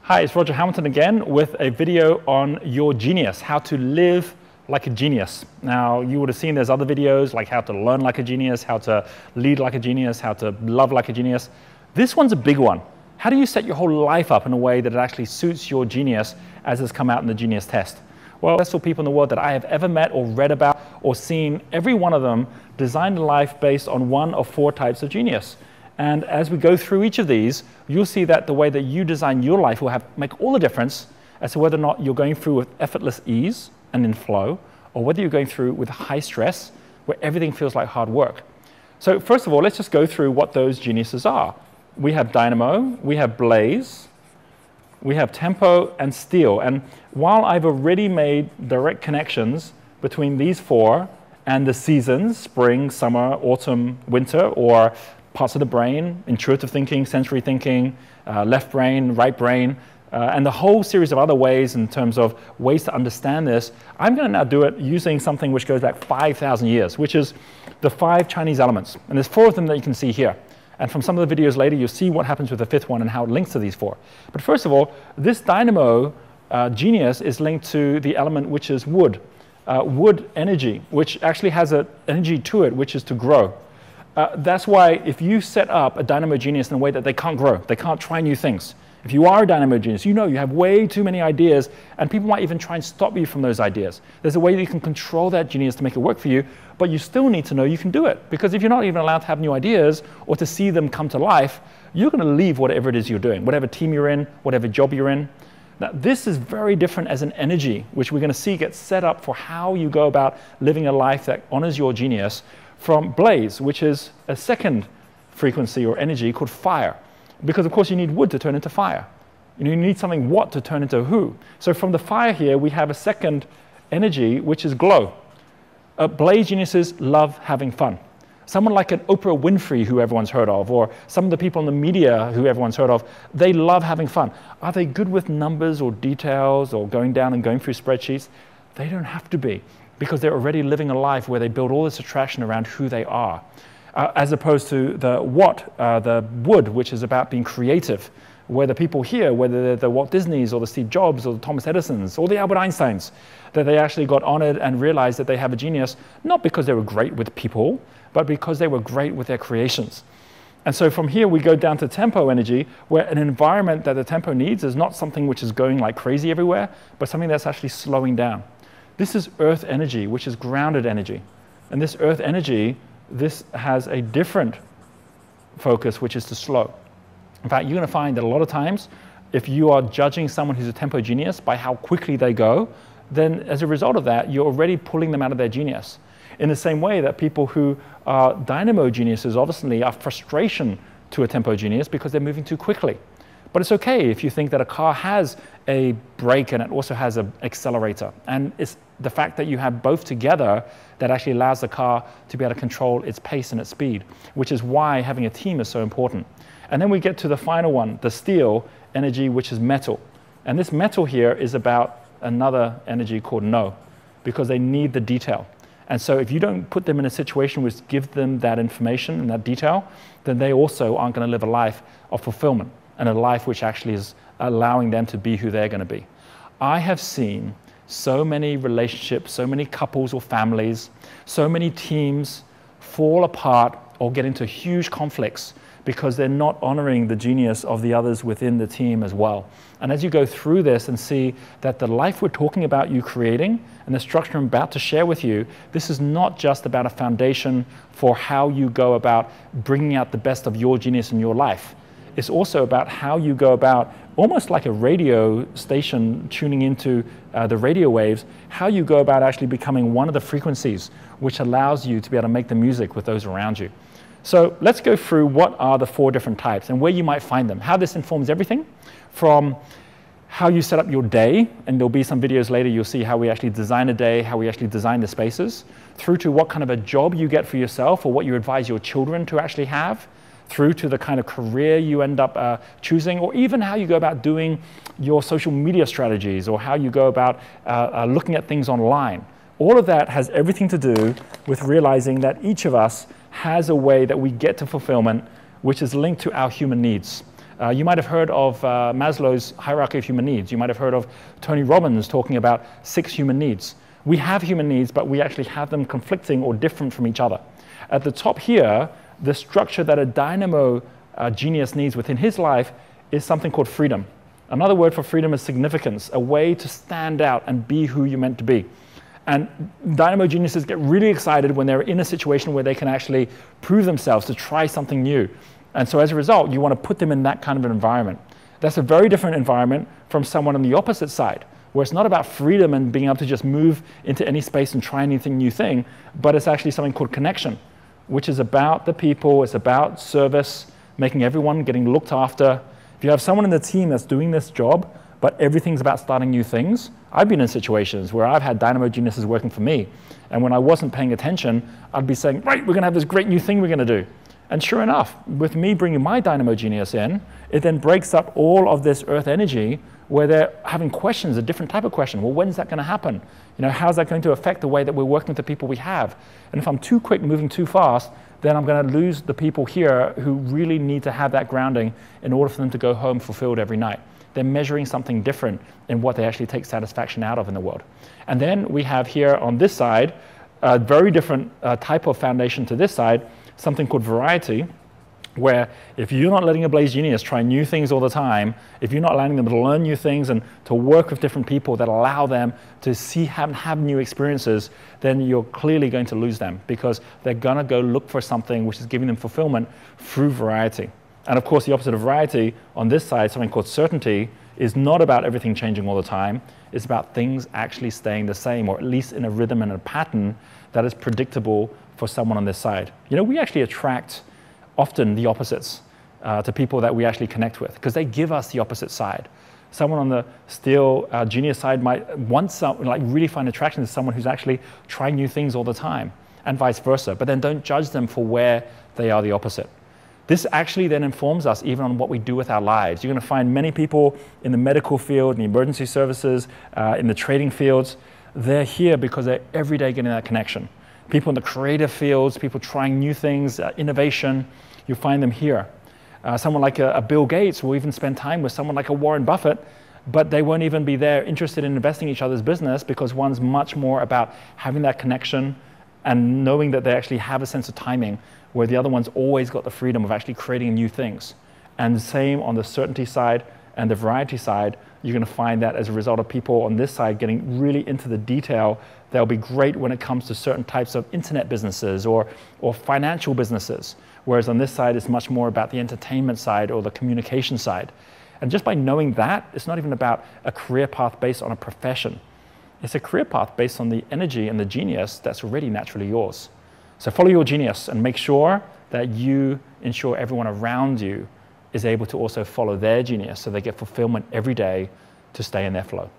Hi, it's Roger Hamilton again with a video on your genius, how to live like a genius. Now, you would have seen there's other videos like how to learn like a genius, how to lead like a genius, how to love like a genius. This one's a big one. How do you set your whole life up in a way that it actually suits your genius as has come out in the genius test? Well, successful people in the world that I have ever met or read about or seen, every one of them designed a life based on one of four types of genius. And as we go through each of these, you'll see that the way that you design your life will make all the difference as to whether or not you're going through with effortless ease and in flow, or whether you're going through with high stress, where everything feels like hard work. So first of all, let's just go through what those geniuses are. We have dynamo, we have blaze, we have tempo, and steel. And while I've already made direct connections between these four and the seasons, spring, summer, autumn, winter, or parts of the brain, intuitive thinking, sensory thinking, left brain, right brain, and the whole series of other ways in terms of ways to understand this, I'm going to now do it using something which goes back 5,000 years, which is the 5 Chinese elements. And there's 4 of them that you can see here. And from some of the videos later, you'll see what happens with the 5th one and how it links to these 4. But first of all, this dynamo genius is linked to the element which is wood. Wood energy, which actually has an energy to it, which is to grow. That's why if you set up a dynamo genius in a way that they can't grow, they can't try new things. If you are a dynamo genius, you know you have way too many ideas, and people might even try and stop you from those ideas. There's a way that you can control that genius to make it work for you, but you still need to know you can do it. Because if you're not even allowed to have new ideas or to see them come to life, you're going to leave whatever it is you're doing, whatever team you're in, whatever job you're in. Now, this is very different as an energy, which we're going to see gets set up for how you go about living a life that honors your genius, from blaze, which is a second frequency or energy called fire. Because of course you need wood to turn into fire. You need something what to turn into who. So from the fire here, we have a second energy, which is glow. Blaze geniuses love having fun. Someone like an Oprah Winfrey, who everyone's heard of, or some of the people in the media who everyone's heard of, they love having fun. Are they good with numbers or details or going down and going through spreadsheets? They don't have to be, because they're already living a life where they build all this attraction around who they are. As opposed to the wood, which is about being creative, where the people here, whether they're the Walt Disneys or the Steve Jobs or the Thomas Edisons or the Albert Einsteins, that they actually got honored and realized that they have a genius, not because they were great with people, but because they were great with their creations. And so from here, we go down to tempo energy, where an environment that the tempo needs is not something which is going like crazy everywhere, but something that's actually slowing down. This is earth energy, which is grounded energy. And this earth energy, this has a different focus, which is to slow. In fact, you're going to find that a lot of times, if you are judging someone who's a tempo genius by how quickly they go, then as a result of that, you're already pulling them out of their genius. In the same way that people who are dynamo geniuses obviously are frustration to a tempo genius because they're moving too quickly. But it's okay if you think that a car has a brake and it also has an accelerator. And it's the fact that you have both together that actually allows the car to be able to control its pace and its speed, which is why having a team is so important. And then we get to the final one, the steel energy, which is metal. And this metal here is about another energy called no, because they need the detail. And so if you don't put them in a situation which gives them that information and that detail, then they also aren't going to live a life of fulfillment and a life which actually is allowing them to be who they're going to be. I have seen so many relationships, so many couples or families, so many teams fall apart or get into huge conflicts because they're not honoring the genius of the others within the team as well. And as you go through this and see that the life we're talking about you creating and the structure I'm about to share with you, this is not just about a foundation for how you go about bringing out the best of your genius in your life. It's also about how you go about, almost like a radio station tuning into the radio waves, how you go about actually becoming one of the frequencies which allows you to be able to make the music with those around you. So let's go through what are the 4 different types and where you might find them. How this informs everything from how you set up your day, and there'll be some videos later you'll see how we actually design a day, how we actually design the spaces, through to what kind of a job you get for yourself or what you advise your children to actually have, through to the kind of career you end up choosing, or even how you go about doing your social media strategies, or how you go about looking at things online. All of that has everything to do with realizing that each of us has a way that we get to fulfillment which is linked to our human needs. You might have heard of Maslow's hierarchy of human needs. You might have heard of Tony Robbins talking about 6 human needs. We have human needs, but we actually have them conflicting or different from each other. At the top here, the structure that a dynamo genius needs within his life is something called freedom. Another word for freedom is significance, a way to stand out and be who you're meant to be. And dynamo geniuses get really excited when they're in a situation where they can actually prove themselves, to try something new. And so as a result, you want to put them in that kind of an environment. That's a very different environment from someone on the opposite side, where it's not about freedom and being able to just move into any space and try anything new thing, but it's actually something called connection, which is about the people, it's about service, making everyone getting looked after. If you have someone in the team that's doing this job, but everything's about starting new things, I've been in situations where I've had dynamo geniuses working for me, and when I wasn't paying attention, I'd be saying, right, we're gonna have this great new thing we're gonna do. And sure enough, with me bringing my dynamo genius in, it then breaks up all of this earth energy where they're having questions, a different type of question. Well, when's that gonna happen? You know, how's that going to affect the way that we're working with the people we have? And if I'm too quick, moving too fast, then I'm gonna lose the people here who really need to have that grounding in order for them to go home fulfilled every night. They're measuring something different in what they actually take satisfaction out of in the world. And then we have here on this side, a very different type of foundation to this side, something called variety, where if you're not letting a blaze genius try new things all the time, if you're not allowing them to learn new things and to work with different people that allow them to see, have new experiences, then you're clearly going to lose them, because they're gonna go look for something which is giving them fulfillment through variety. And of course, the opposite of variety on this side, something called certainty, is not about everything changing all the time. It's about things actually staying the same, or at least in a rhythm and a pattern that is predictable for someone on this side. You know, we actually attract often the opposites to people that we actually connect with, because they give us the opposite side. Someone on the steel genius side might want really find attraction to someone who's actually trying new things all the time, and vice versa. But then don't judge them for where they are the opposite. This actually then informs us even on what we do with our lives. You're going to find many people in the medical field, in the emergency services, in the trading fields. They're here because they're every day getting that connection. People in the creative fields, people trying new things, innovation, you'll find them here. Someone like a Bill Gates will even spend time with someone like a Warren Buffett, but they won't even be there interested in investing in each other's business, because one's much more about having that connection and knowing that they actually have a sense of timing, where the other one's always got the freedom of actually creating new things. And the same on the certainty side and the variety side, you're going to find that as a result of people on this side getting really into the detail, they'll be great when it comes to certain types of internet businesses or financial businesses. Whereas on this side, it's much more about the entertainment side or the communication side. And just by knowing that, it's not even about a career path based on a profession. It's a career path based on the energy and the genius that's already naturally yours. So follow your genius and make sure that you ensure everyone around you is able to also follow their genius, so they get fulfillment every day to stay in their flow.